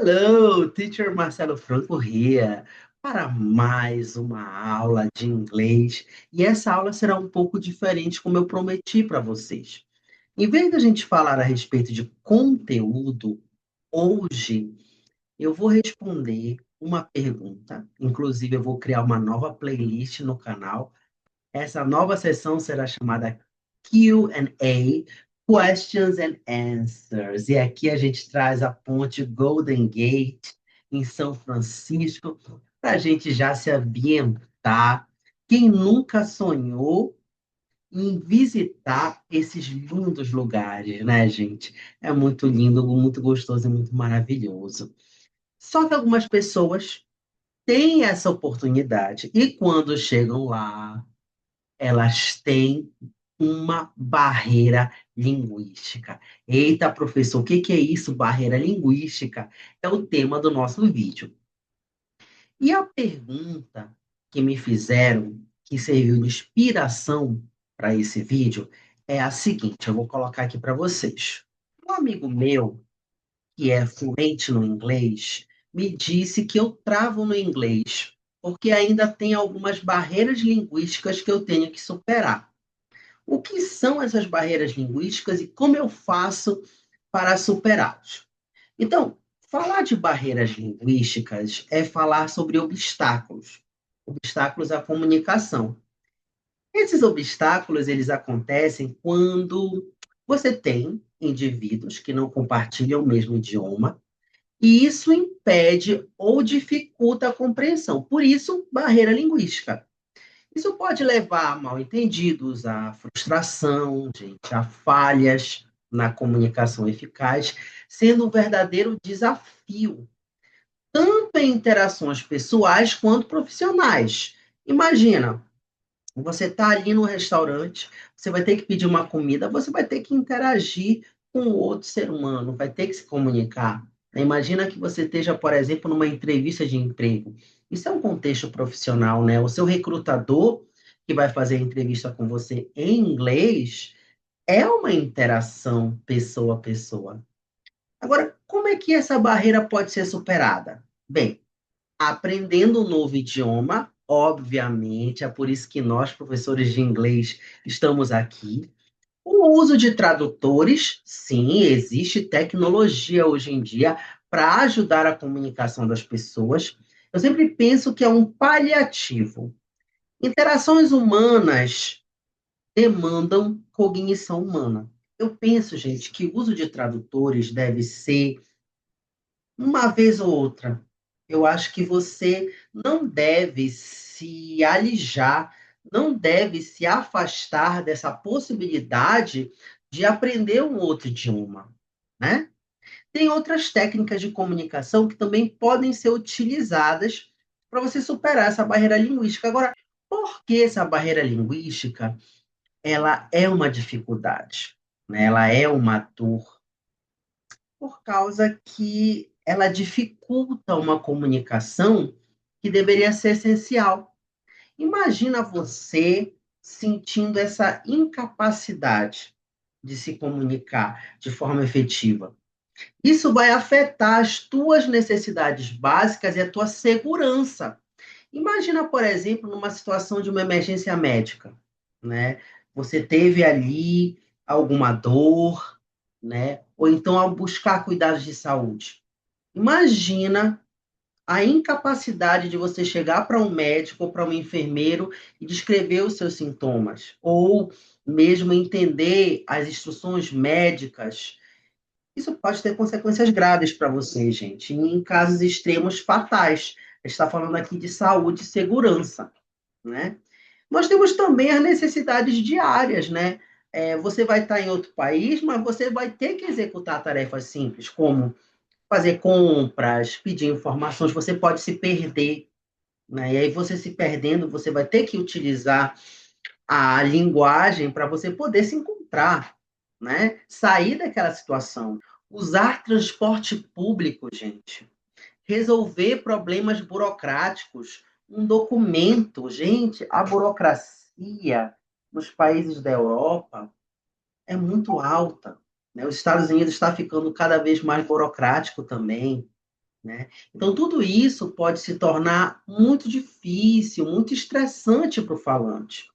Hello, teacher Marcelo Franco here, para mais uma aula de inglês. E essa aula será um pouco diferente, como eu prometi para vocês. Em vez da gente falar a respeito de conteúdo, hoje eu vou responder uma pergunta. Inclusive, eu vou criar uma nova playlist no canal. Essa nova sessão será chamada Q&A, Questions and Answers. E aqui a gente traz a ponte Golden Gate, em São Francisco, para a gente já se ambientar. Quem nunca sonhou em visitar esses lindos lugares, né, gente? É muito lindo, muito gostoso e muito maravilhoso. Só que algumas pessoas têm essa oportunidade e quando chegam lá, elas têm uma barreira linguística. Eita, professor, o que que é isso, barreira linguística? É o tema do nosso vídeo. E a pergunta que me fizeram, que serviu de inspiração para esse vídeo, é a seguinte: eu vou colocar aqui para vocês. Um amigo meu, que é fluente no inglês, me disse que eu travo no inglês, porque ainda tem algumas barreiras linguísticas que eu tenho que superar. O que são essas barreiras linguísticas e como eu faço para superá-las? Então, falar de barreiras linguísticas é falar sobre obstáculos, obstáculos à comunicação. Esses obstáculos, eles acontecem quando você tem indivíduos que não compartilham o mesmo idioma, e isso impede ou dificulta a compreensão. Por isso, barreira linguística. Isso pode levar a mal-entendidos, a frustração, gente, a falhas na comunicação eficaz, sendo um verdadeiro desafio, tanto em interações pessoais quanto profissionais. Imagina, você está ali no restaurante, você vai ter que pedir uma comida, você vai ter que interagir com o outro ser humano, vai ter que se comunicar. Imagina que você esteja, por exemplo, numa entrevista de emprego. Isso é um contexto profissional, né? O seu recrutador, que vai fazer a entrevista com você em inglês, é uma interação pessoa a pessoa. Agora, como é que essa barreira pode ser superada? Bem, aprendendo um novo idioma, obviamente, é por isso que nós, professores de inglês, estamos aqui. O uso de tradutores, sim, existe tecnologia hoje em dia para ajudar a comunicação das pessoas. Eu sempre penso que é um paliativo. Interações humanas demandam cognição humana. Eu penso, gente, que o uso de tradutores deve ser uma vez ou outra. Eu acho que você não deve se alijar, não deve se afastar dessa possibilidade de aprender um outro idioma, né? Tem outras técnicas de comunicação que também podem ser utilizadas para você superar essa barreira linguística. Agora, por que essa barreira linguística, ela é uma dificuldade, né? Ela é uma dor por causa que ela dificulta uma comunicação que deveria ser essencial. Imagina você sentindo essa incapacidade de se comunicar de forma efetiva. Isso vai afetar as tuas necessidades básicas e a tua segurança. Imagina, por exemplo, numa situação de uma emergência médica, né? Você teve ali alguma dor, né? Ou então ao buscar cuidados de saúde. Imagina a incapacidade de você chegar para um médico ou para um enfermeiro e descrever os seus sintomas, ou mesmo entender as instruções médicas. Isso pode ter consequências graves para você, gente, em casos extremos fatais. A gente está falando aqui de saúde e segurança, né? Nós temos também as necessidades diárias, né? Você vai estar em outro país, mas você vai ter que executar tarefas simples, como fazer compras, pedir informações, você pode se perder, né? E aí você se perdendo, você vai ter que utilizar a linguagem para você poder se encontrar, né? Sair daquela situação. Usar transporte público, gente. Resolver problemas burocráticos. Um documento, gente, a burocracia nos países da Europa é muito alta, né? Os Estados Unidos está ficando cada vez mais burocrático também. né? Então, tudo isso pode se tornar muito difícil, muito estressante para o falante.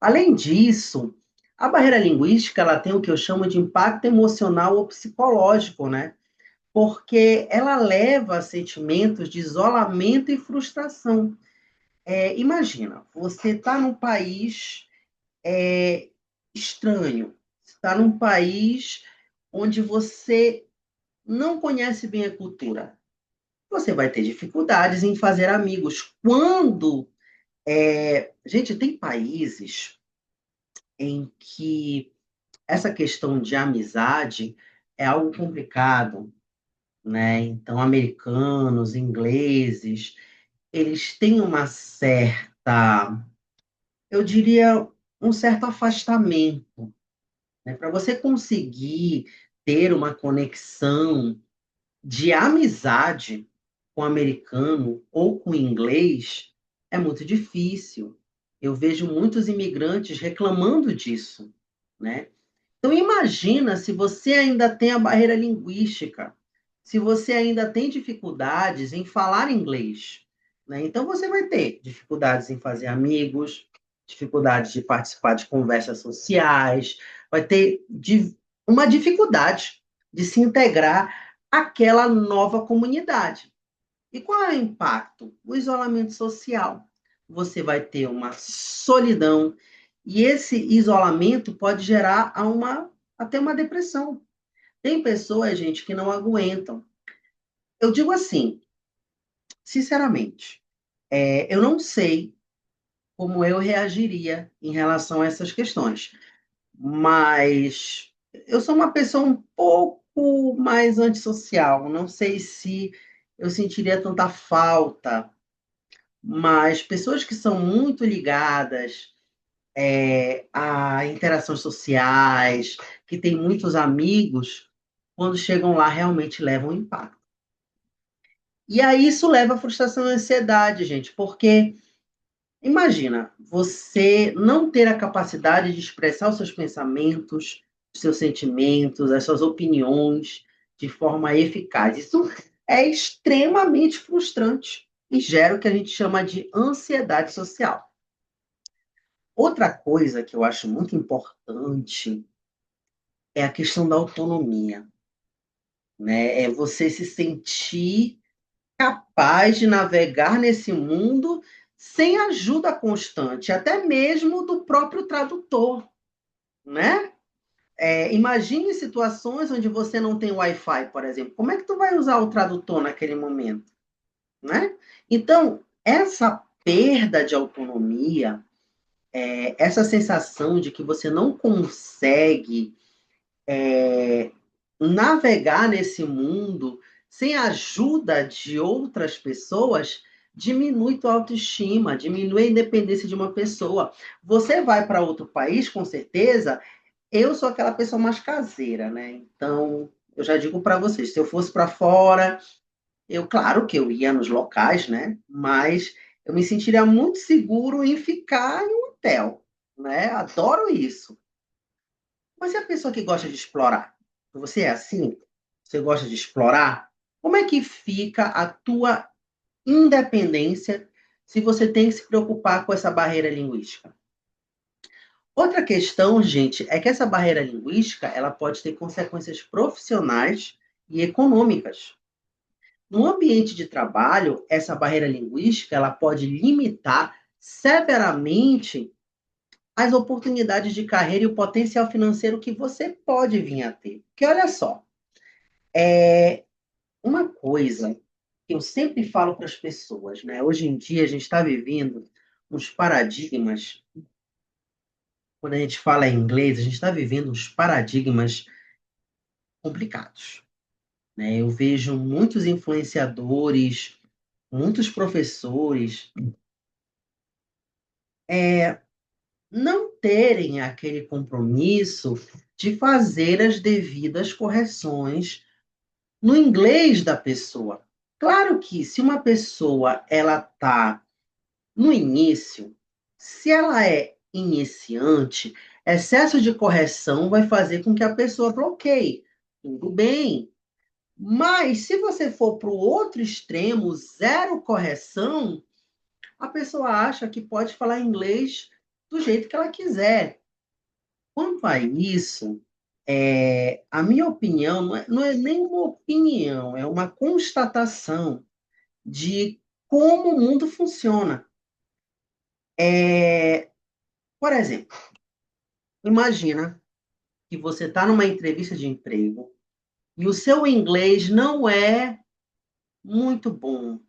Além disso, a barreira linguística ela tem o que eu chamo de impacto emocional ou psicológico, né? Porque ela leva a sentimentos de isolamento e frustração. Imagina, você está num país estranho, está num país onde você não conhece bem a cultura. Você vai ter dificuldades em fazer amigos. Gente, tem países em que essa questão de amizade é algo complicado, né? Então, americanos, ingleses, eles têm uma certa, eu diria, um certo afastamento, né? Para você conseguir ter uma conexão de amizade com americano ou com inglês, é muito difícil. Eu vejo muitos imigrantes reclamando disso, né? Então, imagina se você ainda tem a barreira linguística, se você ainda tem dificuldades em falar inglês, né? Então, você vai ter dificuldades em fazer amigos, dificuldades de participar de conversas sociais, vai ter uma dificuldade de se integrar àquela nova comunidade. E qual é o impacto? O isolamento social. Você vai ter uma solidão, e esse isolamento pode gerar até uma depressão. Tem pessoas, gente, que não aguentam. Eu digo assim, sinceramente, eu não sei como eu reagiria em relação a essas questões, mas eu sou uma pessoa um pouco mais antissocial. Não sei se eu sentiria tanta falta, mas pessoas que são muito ligadas a interações sociais, que têm muitos amigos, quando chegam lá realmente levam impacto. E aí isso leva à frustração e ansiedade, gente, porque imagina você não ter a capacidade de expressar os seus pensamentos, os seus sentimentos, as suas opiniões de forma eficaz. Isso é extremamente frustrante e gera o que a gente chama de ansiedade social. Outra coisa que eu acho muito importante é a questão da autonomia, né? É você se sentir capaz de navegar nesse mundo sem ajuda constante, até mesmo do próprio tradutor, né? Imagine situações onde você não tem Wi-Fi, por exemplo. Como é que tu vai usar o tradutor naquele momento, né? Então, essa perda de autonomia, essa sensação de que você não consegue navegar nesse mundo sem a ajuda de outras pessoas diminui tua autoestima, diminui a independência de uma pessoa. Você vai para outro país, com certeza. Eu sou aquela pessoa mais caseira, né? Então, eu já digo para vocês, se eu fosse para fora, claro que eu ia nos locais, né? Mas eu me sentiria muito seguro em ficar em um hotel, né? Adoro isso. Mas e a pessoa que gosta de explorar? Você é assim? Você gosta de explorar? Como é que fica a tua independência se você tem que se preocupar com essa barreira linguística? Outra questão, gente, é que essa barreira linguística ela pode ter consequências profissionais e econômicas. No ambiente de trabalho, essa barreira linguística ela pode limitar severamente as oportunidades de carreira e o potencial financeiro que você pode vir a ter. Porque olha só, uma coisa que eu sempre falo para as pessoas, né? Hoje em dia a gente está vivendo uns paradigmas, quando a gente fala em inglês, a gente está vivendo uns paradigmas complicados, né? Eu vejo muitos influenciadores, muitos professores não terem aquele compromisso de fazer as devidas correções no inglês da pessoa. Claro que se uma pessoa ela está no início, se ela é iniciante, excesso de correção vai fazer com que a pessoa bloqueie. Tudo bem, Mas, se você for para o outro extremo, zero correção, a pessoa acha que pode falar inglês do jeito que ela quiser. Quanto a isso, a minha opinião não é nem uma opinião, é uma constatação de como o mundo funciona. Por exemplo, imagina que você está numa entrevista de emprego e o seu inglês não é muito bom,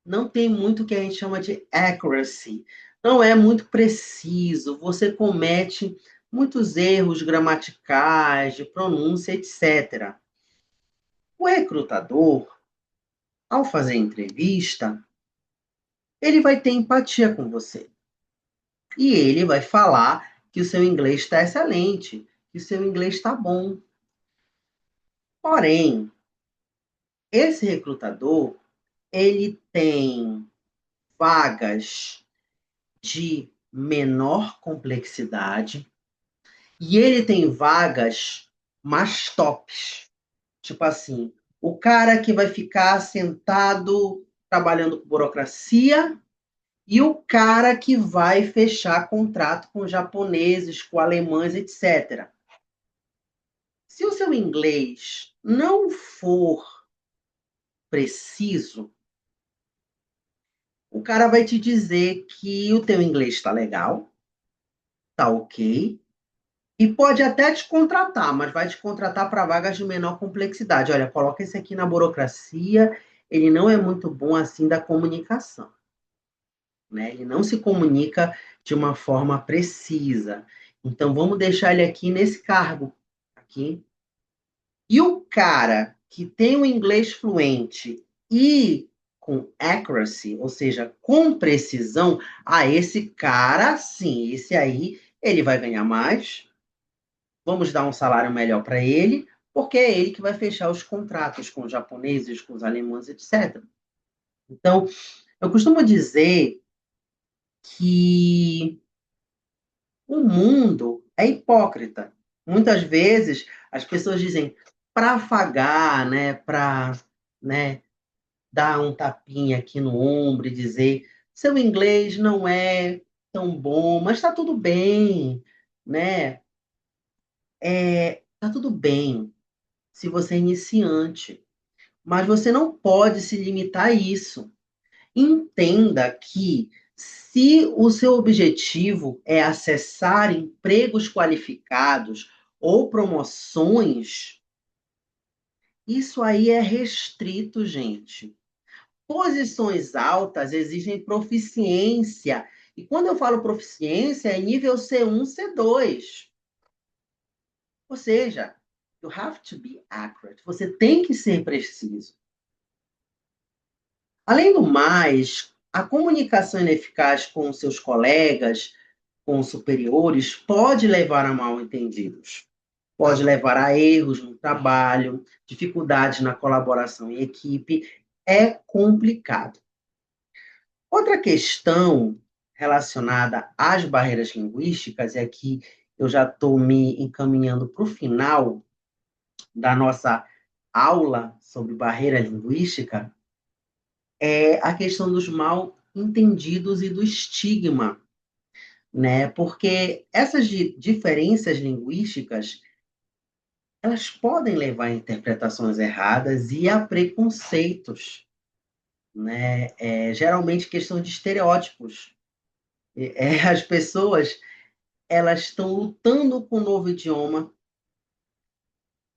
não tem muito o que a gente chama de accuracy, não é muito preciso, você comete muitos erros gramaticais, de pronúncia, etc. O recrutador, ao fazer a entrevista, ele vai ter empatia com você. E ele vai falar que o seu inglês está excelente, que o seu inglês está bom. Porém, esse recrutador, ele tem vagas de menor complexidade e ele tem vagas mais tops. Tipo assim, o cara que vai ficar sentado trabalhando com burocracia e o cara que vai fechar contrato com japoneses, com alemães, etc. Se o seu inglês não for preciso, o cara vai te dizer que o teu inglês está legal, tá ok, e pode até te contratar, mas vai te contratar para vagas de menor complexidade. Olha, coloca esse aqui na burocracia, ele não é muito bom assim da comunicação, né? Ele não se comunica de uma forma precisa. Então vamos deixar ele aqui nesse cargo aqui. E o cara que tem o inglês fluente e com accuracy, ou seja, com precisão, esse cara, sim, esse aí, ele vai ganhar mais, vamos dar um salário melhor para ele, porque é ele que vai fechar os contratos com os japoneses, com os alemães, etc. Então, eu costumo dizer que o mundo é hipócrita. Muitas vezes as pessoas dizem para afagar, né, para, né, dar um tapinha aqui no ombro e dizer seu inglês não é tão bom, mas está tudo bem, né? Tá tudo bem se você é iniciante, mas você não pode se limitar a isso. Entenda que se o seu objetivo é acessar empregos qualificados ou promoções, isso aí é restrito, gente. Posições altas exigem proficiência. E quando eu falo proficiência, é nível C1, C2. Ou seja, you have to be accurate. Você tem que ser preciso. Além do mais, a comunicação ineficaz com seus colegas, com os superiores, pode levar a mal-entendidos. Pode levar a erros no trabalho, dificuldades na colaboração em equipe. É complicado. Outra questão relacionada às barreiras linguísticas, é que eu já estou me encaminhando para o final da nossa aula sobre barreira linguística, é a questão dos mal entendidos e do estigma, né? Porque essas diferenças linguísticas, elas podem levar a interpretações erradas e a preconceitos, né? Geralmente questão de estereótipos. As pessoas, elas estão lutando com o novo idioma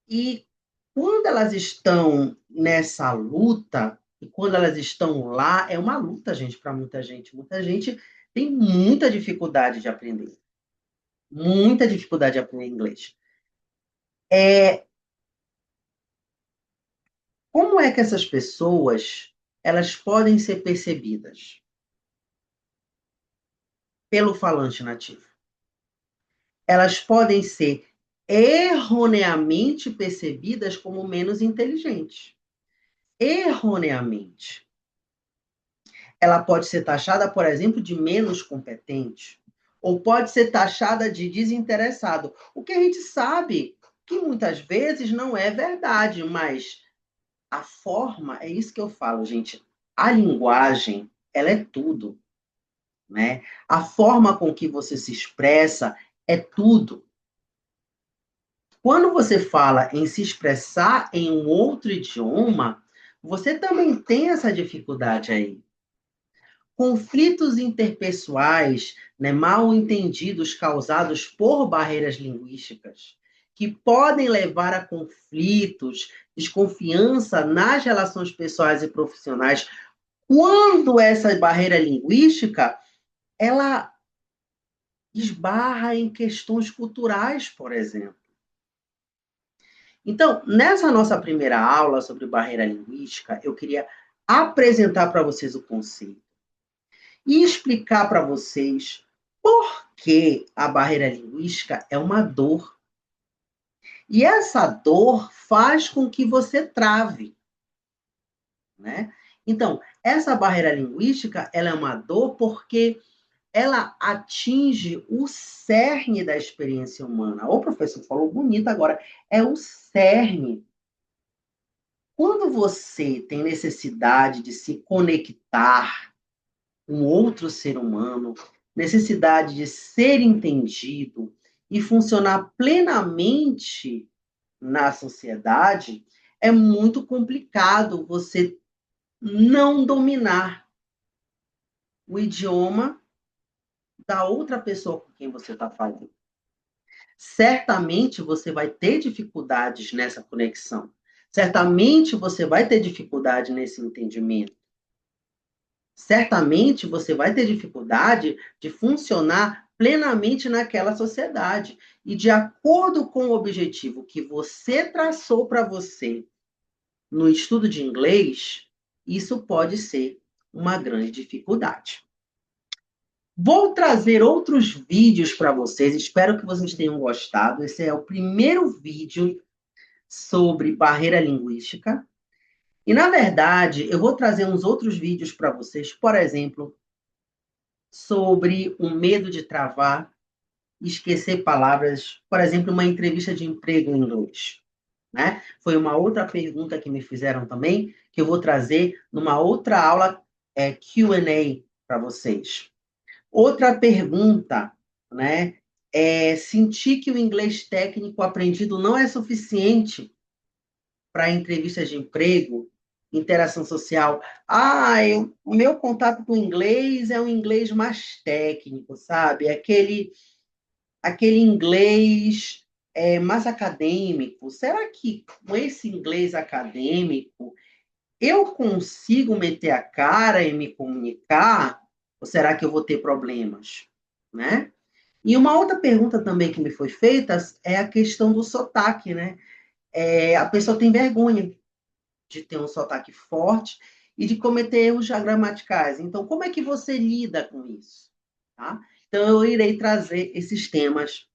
e quando elas estão nessa luta, e quando elas estão lá, é uma luta, gente, para muita gente. Muita gente tem muita dificuldade de aprender. Muita dificuldade de aprender inglês. Como é que essas pessoas elas podem ser percebidas pelo falante nativo? Elas podem ser erroneamente percebidas como menos inteligentes. Erroneamente. Ela pode ser taxada, por exemplo, de menos competente, ou pode ser taxada de desinteressado. O que a gente sabe que muitas vezes não é verdade, mas A forma, é isso que eu falo, gente. A linguagem, ela é tudo, né? A forma com que você se expressa é tudo. Quando você fala em se expressar em um outro idioma, você também tem essa dificuldade aí. Conflitos interpessoais, né, mal entendidos causados por barreiras linguísticas, que podem levar a conflitos, desconfiança nas relações pessoais e profissionais, quando essa barreira linguística ela esbarra em questões culturais, por exemplo. Então, nessa nossa primeira aula sobre barreira linguística, eu queria apresentar para vocês o conceito e explicar para vocês por que a barreira linguística é uma dor. E essa dor faz com que você trave, né? Então, essa barreira linguística, ela é uma dor porque ela atinge o cerne da experiência humana. O professor falou bonito agora, é o cerne. Quando você tem necessidade de se conectar com outro ser humano, necessidade de ser entendido e funcionar plenamente na sociedade, é muito complicado você não dominar o idioma da outra pessoa com quem você está falando. Certamente você vai ter dificuldades nessa conexão. Certamente você vai ter dificuldade nesse entendimento. Certamente você vai ter dificuldade de funcionar plenamente naquela sociedade. E de acordo com o objetivo que você traçou para você no estudo de inglês, isso pode ser uma grande dificuldade. Vou trazer outros vídeos para vocês, espero que vocês tenham gostado. Esse é o primeiro vídeo sobre barreira linguística. E, na verdade, eu vou trazer uns outros vídeos para vocês, por exemplo, sobre o medo de travar, esquecer palavras, por exemplo, uma entrevista de emprego em inglês. Né? Foi uma outra pergunta que me fizeram também, que eu vou trazer numa outra aula Q&A para vocês. Outra pergunta, né? Sentir que o inglês técnico aprendido não é suficiente para entrevistas de emprego, interação social. O meu contato com o inglês é um inglês mais técnico, sabe? Aquele inglês mais acadêmico. Será que com esse inglês acadêmico eu consigo meter a cara e me comunicar? Ou será que eu vou ter problemas? Né? E uma outra pergunta também que me foi feita é a questão do sotaque, né? A pessoa tem vergonha de ter um sotaque forte e de cometer erros gramaticais. Então, como é que você lida com isso? Tá? Então, eu irei trazer esses temas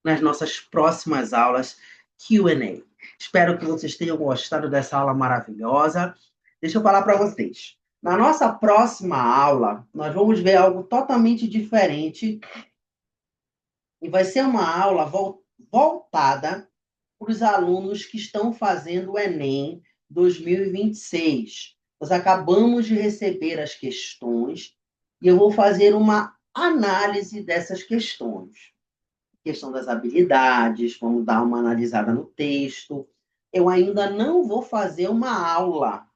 nas nossas próximas aulas Q&A. Espero que vocês tenham gostado dessa aula maravilhosa. Deixa eu falar para vocês. Na nossa próxima aula, nós vamos ver algo totalmente diferente e vai ser uma aula voltada para os alunos que estão fazendo o Enem 2026. Nós acabamos de receber as questões e eu vou fazer uma análise dessas questões. Questão das habilidades, vamos dar uma analisada no texto. Eu ainda não vou fazer uma aula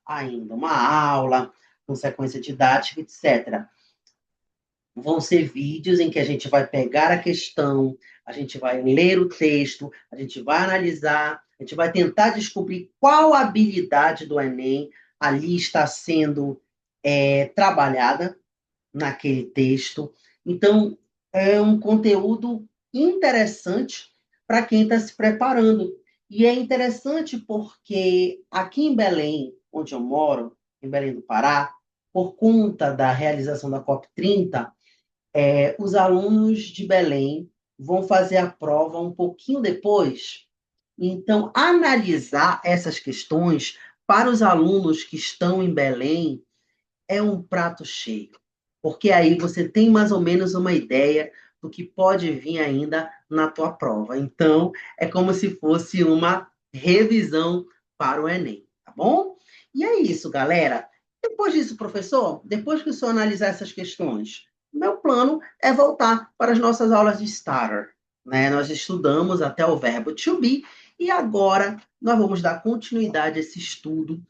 com sequência didática, etc. Vão ser vídeos em que a gente vai pegar a questão, a gente vai ler o texto, a gente vai analisar, a gente vai tentar descobrir qual habilidade do Enem ali está sendo trabalhada naquele texto. Então, é um conteúdo interessante para quem está se preparando. E é interessante porque aqui em Belém, onde eu moro, em Belém do Pará, por conta da realização da COP30, os alunos de Belém vão fazer a prova um pouquinho depois. Então, analisar essas questões para os alunos que estão em Belém é um prato cheio, porque aí você tem mais ou menos uma ideia do que pode vir ainda na tua prova. Então, é como se fosse uma revisão para o Enem, tá bom? E é isso, galera. Depois disso, professor, depois que o senhor analisar essas questões, meu plano é voltar para as nossas aulas de starter, né? Nós estudamos até o verbo to be e agora nós vamos dar continuidade a esse estudo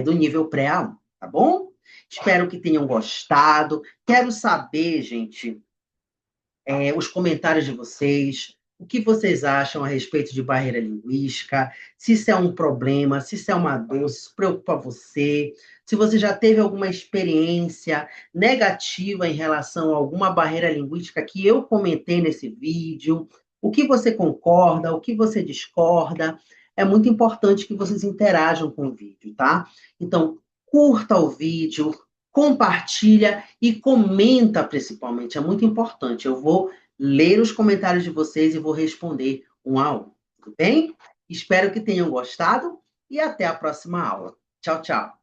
do nível pré-A1, tá bom? Espero que tenham gostado. Quero saber, gente, os comentários de vocês, o que vocês acham a respeito de barreira linguística, se isso é um problema, se isso é uma dor, se isso preocupa você, se você já teve alguma experiência negativa em relação a alguma barreira linguística que eu comentei nesse vídeo, o que você concorda, o que você discorda. É muito importante que vocês interajam com o vídeo, tá? Então, curta o vídeo, compartilha e comenta principalmente, é muito importante. Eu vou ler os comentários de vocês e vou responder um a um, tudo bem? Espero que tenham gostado e até a próxima aula. Tchau, tchau.